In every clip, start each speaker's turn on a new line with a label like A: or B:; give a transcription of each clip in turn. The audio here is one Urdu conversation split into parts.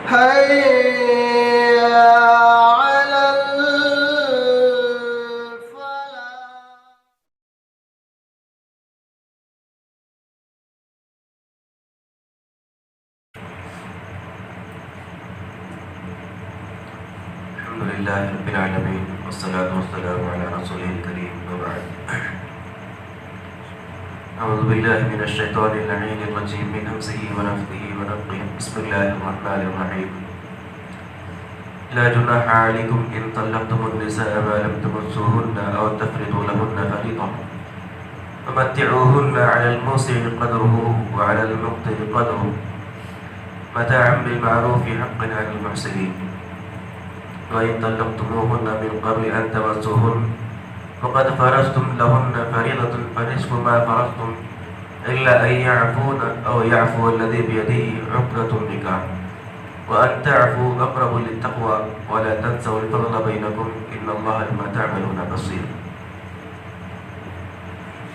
A: حي على الفلاح.
B: الحمد لله رب العالمين والصلاة والسلام على رسوله الكريم وبعد. أعوذ بالله من الشيطان اللعين الرجيم من همزه ونفثه ونفخه. بسم الله الرحمن الرحيم. لا جناح عليكم إن طلقتم النساء ما لم تمسوهن أو تفرضوا لهن فريضة ومتعوهن على الموسع قدره وعلى المقتر قدره متاعا بالمعروف حقا على المحسنين. وإن طلقتموهن من قبل أن تمسوهن فقد فرضتم لهن فريضة فنصف ما فرضتم إلا أن يعفون أو يعفو الذي بيده عقدة النكاح وأن تعفوا أقرب للتقوى ولا تنسوا الفضل بينكم إن الله بما تعملون بصير.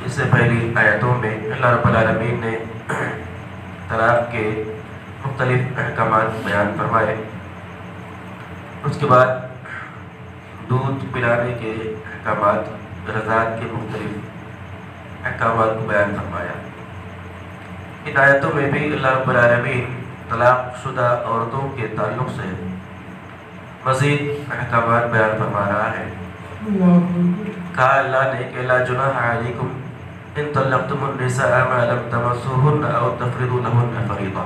B: اس سے پہلی آیتوں میں اللہ رب العالمین نے طلاق کے مختلف احکامات بیان فرمائے. اس کے بعد دودھ پلانے کے احکامات، رضاعت کے مختلف احکامات کو بیان فرمایا. ان آیتوں میں بھی اللہ رب العالمین طلاق شدہ عورتوں کے تعلق سے مزید احکامات بیان فرما رہا ہے. کہا اللہ نے کہ لا جناح علیکم ان طلقتم النساء ما لم تمسوهن او تفرضوا لهن فریضہ،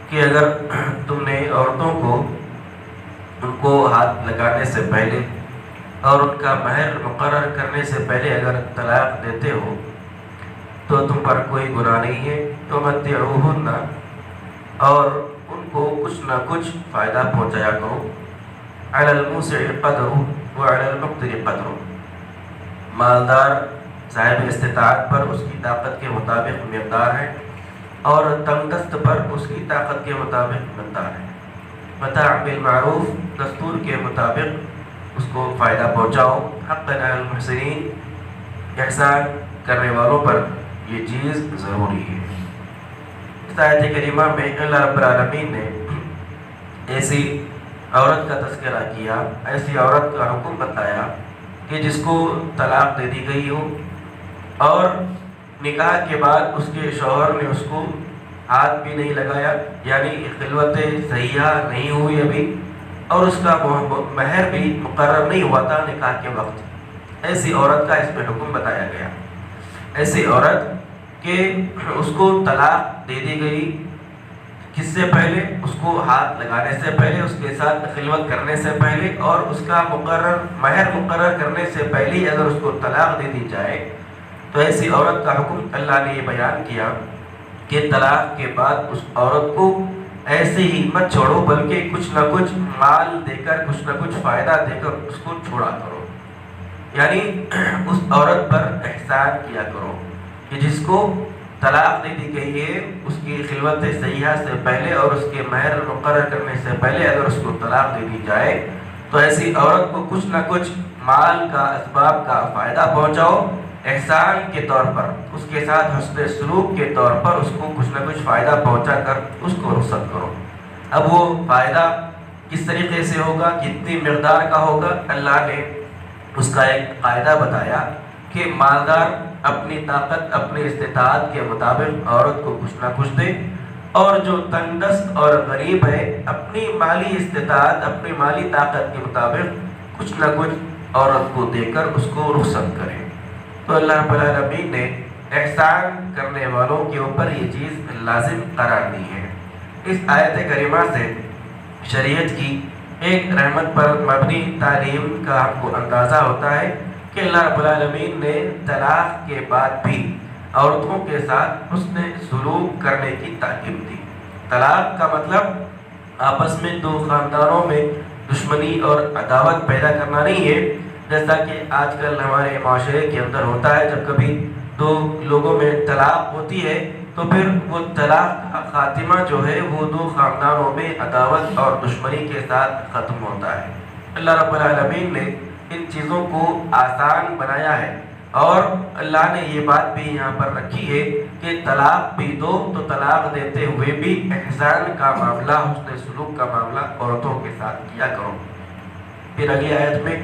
B: کہ اگر تم نے عورتوں کو ان کو ہاتھ لگانے سے پہلے اور ان کا مہر مقرر کرنے سے پہلے اگر طلاق دیتے ہو تو تم پر کوئی گناہ نہیں ہے. ومتعوہن، اور ان کو کچھ نہ کچھ فائدہ پہنچایا کرو. علی الموسع قدرہ وعلی المقتر قدرہ، مالدار صاحب استطاعت پر اس کی طاقت کے مطابق مقدار ہے اور تنگ دست پر اس کی طاقت کے مطابق مقدار ہے. متاع بالمعروف، دستور کے مطابق اس کو فائدہ پہنچاؤ. حقا علی المحسنین، احسان کرنے والوں پر یہ چیز ضروری ہے. اس آیت کریمہ میں اللہ رب العالمین نے ایسی عورت کا تذکرہ کیا، ایسی عورت کا حکم بتایا کہ جس کو طلاق دے دی گئی ہو اور نکاح کے بعد اس کے شوہر نے اس کو ہاتھ بھی نہیں لگایا، یعنی خلوت صحیحہ نہیں ہوئی ابھی، اور اس کا مہر بھی مقرر نہیں ہوا تھا نکاح کے وقت. ایسی عورت کا اس میں حکم بتایا گیا. ایسی عورت کہ اس کو طلاق دے دی گئی، کس سے پہلے؟ اس کو ہاتھ لگانے سے پہلے، اس کے ساتھ خلوت کرنے سے پہلے، اور اس کا مہر مقرر کرنے سے پہلے اگر اس کو طلاق دے دی جائے تو ایسی عورت کا حکم اللہ نے یہ بیان کیا کہ طلاق کے بعد اس عورت کو ایسے ہی مت چھوڑو، بلکہ کچھ نہ کچھ مال دے کر، کچھ نہ کچھ فائدہ دے کر اس کو چھوڑا کرو. یعنی اس عورت پر احسان کیا کرو کہ جس کو طلاق دے دی گئی ہے، اس کی خلوت صحیحہ سے پہلے اور اس کے مہر مقرر کرنے سے پہلے اگر اس کو طلاق دے دی جائے تو ایسی عورت کو کچھ نہ کچھ مال کا، اسباب کا فائدہ پہنچاؤ احسان کے طور پر، اس کے ساتھ حسن سلوک کے طور پر اس کو کچھ نہ کچھ فائدہ پہنچا کر اس کو رخصت کرو. اب وہ فائدہ کس طریقے سے ہوگا، کتنی مقدار کا ہوگا؟ اللہ نے اس کا ایک قاعدہ بتایا کہ مالدار اپنی طاقت، اپنی استطاعت کے مطابق عورت کو کچھ نہ کچھ دے، اور جو تنگ دست اور غریب ہے اپنی مالی استطاعت، اپنی مالی طاقت کے مطابق کچھ نہ کچھ عورت کو دے کر اس کو رخصت کرے. تو اللہ رب العالمین نے احسان کرنے والوں کے اوپر یہ چیز لازم قرار دی ہے. اس آیت کریمہ سے شریعت کی ایک رحمت پر مبنی تعلیم کا آپ کو اندازہ ہوتا ہے کہ اللہ رب العالمین نے طلاق کے بعد بھی عورتوں کے ساتھ حسن سلوک کرنے کی تاکید دی. طلاق کا مطلب آپس میں دو خاندانوں میں دشمنی اور عداوت پیدا کرنا نہیں ہے، جیسا کہ آج کل ہمارے معاشرے کے اندر ہوتا ہے. جب کبھی دو لوگوں میں طلاق ہوتی ہے تو پھر وہ طلاق کا خاتمہ جو ہے وہ دو خاندانوں میں عداوت اور دشمنی کے ساتھ ختم ہوتا ہے. اللہ رب العالمین نے ان چیزوں کو آسان بنایا ہے اور اللہ نے یہ بات بھی یہاں پر رکھی ہے کہ طلاق بھی دو تو طلاق دیتے ہوئے بھی احسان کا معاملہ، حسن سلوک کا معاملہ عورتوں کے ساتھ کیا کرو۔ پھر اگلی آیت میں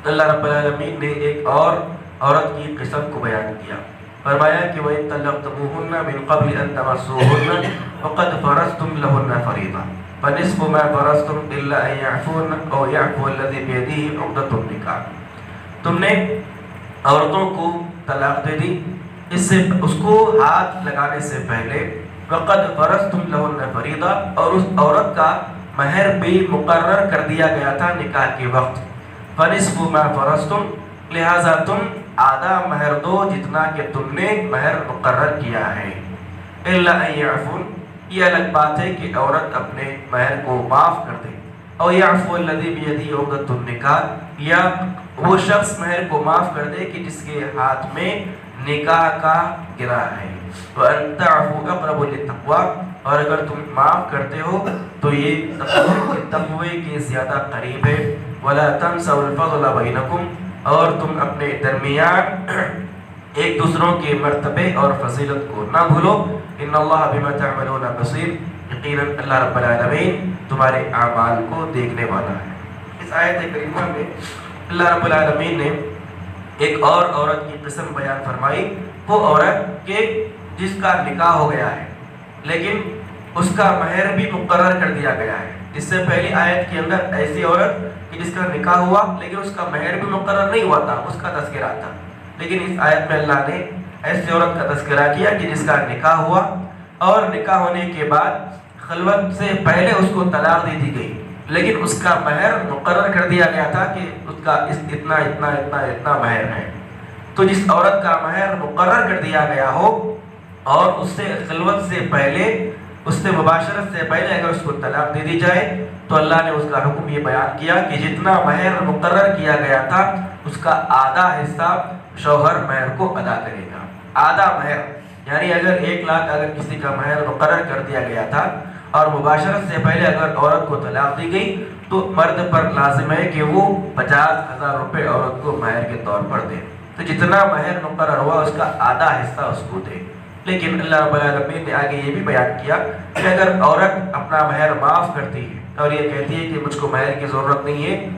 B: اللہ رب العالمین نے ایک اور عورت کی قسم کو بیان کیا، فرمایا کہ وَإِن طَلَّقْتُمُوهُنَّ مِن قَبْلِ أَن تَمَسُّوهُنَّ وَقَدْ فَرَضْتُمْ لَهُنَّ فَرِيضَةً فَنِصْفُ مَا فَرَضْتُمْ إِلَّا أَن يَعْفُونَ أَوْ يَعْفُوَ الَّذِي بِيَدِهِ عُقْدَةُ النِّكَاحِ۔ تم نے عورتوں کو طلاق دے دی، اس کو ہاتھ لگانے سے پہلے وَقَدْ فَرَضْتُمْ لَهُنَّ فَرِيضَةً، اور اس عورت کا مہر بھی مقرر کر دیا گیا تھا نکاح کے وقت۔ فَنِصْفُ مَا فَرَضْتُمْ، لہذا تم آدھا مہر دو جتنا کہ تم نے مہر مقرر کیا ہے۔ إِلَّا أَن يَعْفُونَ، یہ الگ بات ہے کہ عورت اپنے مہر کو معاف کر دے، اور يَعْفُوَ الَّذِي بِيَدِهِ عُقْدَةُ النِّكَاحِ، یا وہ شخص مہر کو معاف کر دے کہ جس کے ہاتھ میں نکاح کا گرا ہے۔ وَأَن تَعْفُوا أَقْرَبُ لِلتَّقْوَىٰ، اور اگر تم معاف کرتے ہو تو یہ تقوی کے زیادہ قریب ہے۔ وَلَا تَنْسَوْا الْفَضْلَ بَيْنَكُمْ، اور تم اپنے درمیان ایک دوسروں کے مرتبے اور فضیلت کو نہ بھولو۔ ان اللہ بما تعملون بصیر، یقیناً اللہ رب العالمین تمہارے اعمال کو دیکھنے والا ہے۔ اس آیت کریمہ میں اللہ رب العالمین نے ایک اور عورت کی قسم بیان فرمائی، وہ عورت کہ جس کا نکاح ہو گیا ہے لیکن اس کا مہر بھی مقرر کر دیا گیا ہے۔ اس سے پہلی آیت کے اندر ایسی عورت کہ جس کا نکاح ہوا لیکن اس کا مہر بھی مقرر نہیں ہوا تھا، اس کا تذکرہ تھا، لیکن اس آیت میں اللہ نے ایسی عورت کا تذکرہ کیا کہ جس کا نکاح ہوا اور نکاح ہونے کے بعد خلوت سے پہلے اس کو طلاق دے دی گئی، لیکن اس کا مہر مقرر کر دیا گیا تھا کہ اس کا اتنا اتنا اتنا اتنا مہر ہے۔ تو جس عورت کا مہر مقرر کر دیا گیا ہو اور اس سے خلوت سے پہلے، اس سے مباشرت سے پہلے اگر اس کو طلاق دے دی جائے تو اللہ نے اس کا حکم یہ بیان کیا کہ جتنا مہر مقرر کیا گیا تھا اس کا آدھا حصہ شوہر مہر کو ادا کرے گا۔ آدھا مہر یعنی اگر 1 لاکھ اگر کسی کا مہر مقرر کر دیا گیا تھا اور مباشرت سے پہلے اگر عورت کو طلاق دی گئی تو مرد پر لازم ہے کہ وہ 50,000 روپے عورت کو مہر کے طور پر دے، تو جتنا مہر مقرر ہوا اس کا آدھا حصہ اس کو دے۔ لیکن اللہ رب العالمین نے آگے یہ بھی بیان کیا کہ اگر عورت اپنا مہر معاف کرتی ہے اور یہ کہتی ہے کہ مجھ کو مہر کی ضرورت نہیں ہے،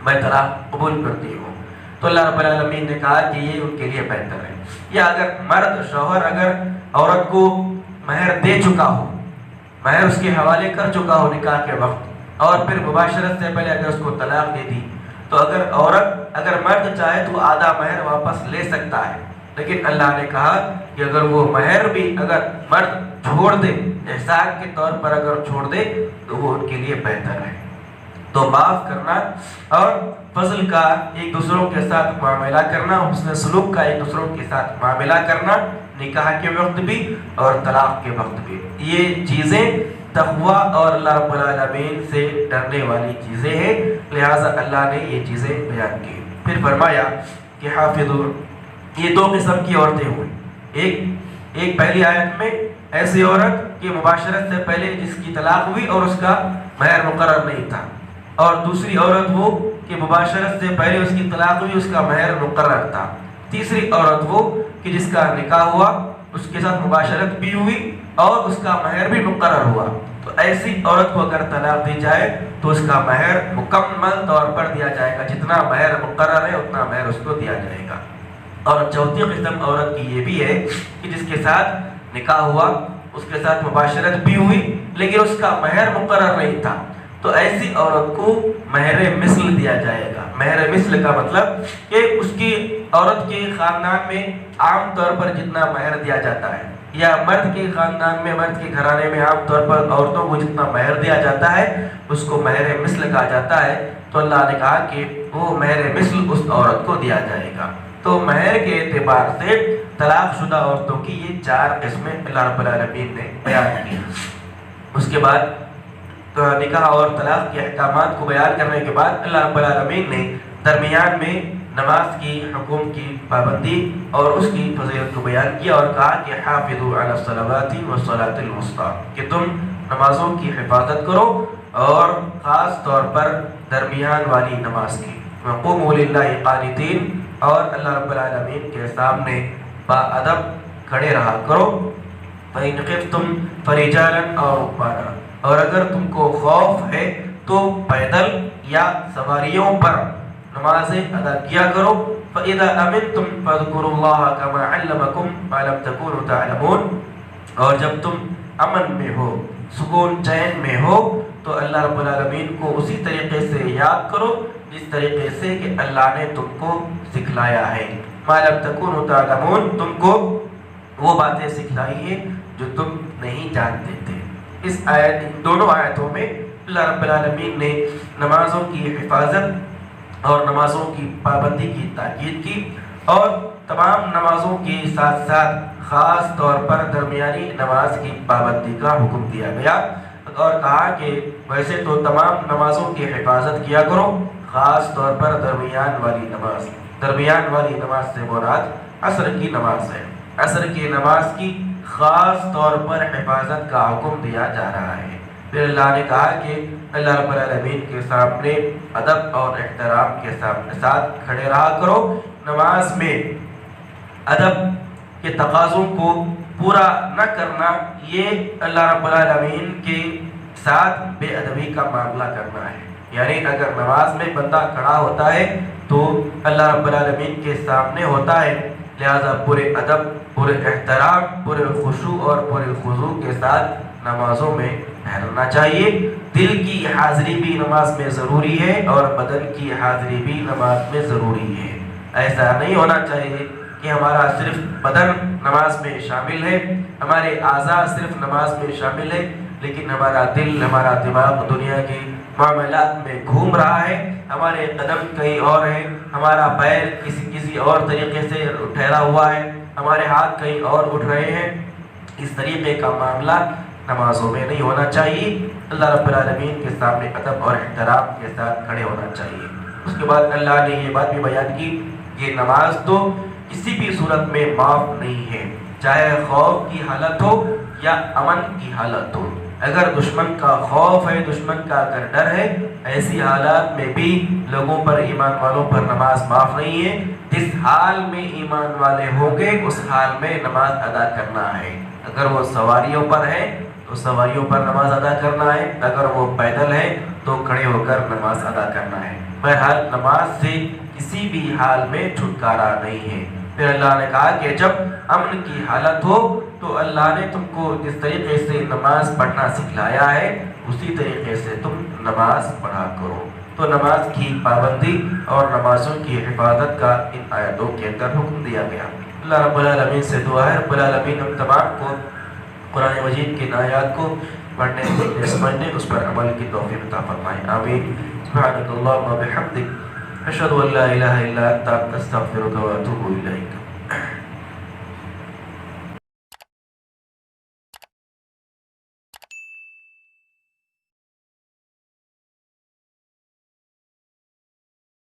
B: میں طلاق قبول کرتی ہوں، تو اللہ رب العالمین نے کہا کہ یہ ان کے لیے بہتر ہے۔ یا اگر مرد شوہر اگر عورت کو مہر دے چکا ہو، مہر اس کے حوالے کر چکا ہو نکاح کے وقت اور پھر مباشرت سے پہلے اگر اس کو طلاق دے دی، تو اگر مرد چاہے تو آدھا مہر واپس لے سکتا ہے، لیکن اللہ نے کہا کہ اگر وہ مہر بھی اگر مرد چھوڑ دے، احسان کے طور پر اگر چھوڑ دے تو وہ ان کے لیے بہتر ہے۔ تو معاف کرنا اور فضل کا ایک دوسروں کے ساتھ معاملہ کرنا، حسن سلوک کا ایک دوسروں کے ساتھ معاملہ کرنا، نکاح کے وقت بھی اور طلاق کے وقت بھی، یہ چیزیں تقویٰ اور اللہ رب العالمین سے ڈرنے والی چیزیں ہیں، لہٰذا اللہ نے یہ چیزیں بیان کی۔ پھر فرمایا کہ حافظوا، یہ 2 قسم کی عورتیں ہوئی، ایک پہلی آیت میں ایسی عورت کہ مباشرت سے پہلے جس کی طلاق ہوئی اور اس کا مہر مقرر نہیں تھا، اور دوسری عورت وہ کہ مباشرت سے پہلے اس کی طلاق ہوئی، اس کا مہر مقرر تھا، تیسری عورت وہ کہ جس کا نکاح ہوا، اس کے ساتھ مباشرت بھی ہوئی اور اس کا مہر بھی مقرر ہوا۔ تو ایسی عورت کو اگر طلاق دی جائے تو اس کا مہر مکمل طور پر دیا جائے گا، جتنا مہر مقرر ہے اتنا مہر اس کو دیا جائے گا۔ اور چوتھی قسم عورت کی یہ بھی ہے کہ جس کے ساتھ نکاح ہوا، اس کے ساتھ مباشرت بھی ہوئی لیکن اس کا مہر مقرر نہیں تھا، تو ایسی عورت کو مہر مثل دیا جائے گا۔ مہر مثل کا مطلب کہ اس کی عورت کے خاندان میں عام طور پر جتنا مہر دیا جاتا ہے، یا مرد کے خاندان میں، مرد کے گھرانے میں عام طور پر عورتوں کو جتنا مہر دیا جاتا ہے اس کو مہر مثل کہا جاتا ہے۔ تو اللہ نے کہا کہ وہ مہر مثل اس عورت کو دیا جائے گا۔ تو مہر کے اعتبار سے طلاق شدہ عورتوں کی یہ 4 قسمیں اللہ رب العالمین نے بیان کی۔ اس کے بعد نکاح اور طلاق کے احکامات کو بیان کرنے کے بعد اللہ رب العالمین نے درمیان میں نماز کی حکم کی پابندی اور اس کی فضیلت کو بیان کیا اور کہا کہ حافظوا علی الصلوات والصلاۃ الوسطی، کہ تم نمازوں کی حفاظت کرو اور خاص طور پر درمیان والی نماز کی۔ وقوموا للہ قانتین، اور اللہ رب العالمین کے سامنے باادب کھڑے رہا کرو. فَإِنْ خِفْتُمْ فَرِجَالًا أَوْ رُكْبَانًا، اور اگر تم کو خوف ہے تو پیدل یا سواریوں پر نمازیں ادا کیا کرو. فَإِذَا أَمِنْتُمْ فَاذْكُرُوا اللَّهَ كَمَا عَلَّمَكُمْ مَا لَمْ تَكُونُوا تَعْلَمُونَ، اور جب تم امن میں ہو، سکون چین میں ہو، تو اللہ رب العالمین کو اسی طریقے سے یاد کرو جس طریقے سے کہ اللہ نے تم کو سکھلایا ہے. مَا لَمْ تَكُونُوا تَعْلَمُونَ، تم کو وہ باتیں سکھلائی ہیں جو تم نہیں جانتے تھے. اس آیت، ان دونوں آیتوں میں اللہ رب العالمین نے نمازوں کی حفاظت اور نمازوں کی پابندی کی تاکید کی، اور تمام نمازوں کے ساتھ ساتھ خاص طور پر درمیانی نماز کی پابندی کا حکم دیا گیا، اور کہا کہ ویسے تو تمام نمازوں کی حفاظت کیا کرو، خاص طور پر درمیان والی نماز. درمیان والی نماز سے مراد عصر کی نماز ہے. عصر کی نماز کی خاص طور پر حفاظت کا حکم دیا جا رہا ہے. پھر اللہ نے کہا کہ اللہ رب العالمین کے سامنے ادب اور احترام کے ساتھ کھڑے رہا کرو. نماز میں ادب کے تقاضوں کو پورا نہ کرنا یہ اللہ رب العالمین کے ساتھ بے ادبی کا معاملہ کرنا ہے. یعنی اگر نماز میں بندہ کھڑا ہوتا ہے تو اللہ رب العالمین کے سامنے ہوتا ہے، لہذا پورے ادب، پورے احترام، پورے خشوع اور پورے خضوع کے ساتھ نمازوں میں ٹھہرنا چاہیے. دل کی حاضری بھی نماز میں ضروری ہے اور بدن کی حاضری بھی نماز میں ضروری ہے. ایسا نہیں ہونا چاہیے کہ ہمارا صرف بدن نماز میں شامل ہے، ہمارے اعضاء صرف نماز میں شامل ہے، لیکن ہمارا دل، ہمارا دماغ دنیا کے معاملات میں گھوم رہا ہے، ہمارے قدم کہیں اور ہیں، ہمارا پیر کسی اور طریقے سے ٹھہرا ہوا ہے، ہمارے ہاتھ کہیں اور اٹھ رہے ہیں. اس طریقے کا معاملہ نمازوں میں نہیں ہونا چاہیے. اللہ رب العالمین کے سامنے ادب اور احترام کے ساتھ کھڑے ہونا چاہیے. اس کے بعد اللہ نے یہ بات بھی بیان کی کہ نماز تو کسی بھی صورت میں معاف نہیں ہے، چاہے خوف کی حالت ہو یا امن کی حالت ہو. اگر دشمن کا خوف ہے، دشمن کا اگر ڈر ہے، ایسی حالات میں بھی لوگوں پر، ایمان والوں پر نماز معاف نہیں ہے. جس حال میں ایمان والے ہوں گے اس حال میں نماز ادا کرنا ہے. اگر وہ سواریوں پر ہے تو سواریوں پر نماز ادا کرنا ہے، اگر وہ پیدل ہے تو کھڑے ہو کر نماز ادا کرنا ہے. بہرحال نماز سے کسی بھی حال میں چھٹکارا نہیں ہے. پھر اللہ نے کہا کہ جب امن کی حالت ہو تو اللہ نے تم کو جس طریقے سے نماز پڑھنا سکھلایا ہے اسی طریقے سے تم نماز پڑھا کرو. تو نماز کی پابندی اور نمازوں کی حفاظت کا ان آیتوں کے اندر حکم دیا گیا. اللہ رب العالمین سے دعا ہے رب العالمین ہم تمام کو قرآن مجید کی آیات کو پڑھنے، سمجھنے، اس پر عمل کی توفیق عطا فرمائے. آمین. سبحانک اللہم و بحمدک، اشہد ان لا الہ الا انت، استغفرک و اتوب الیک.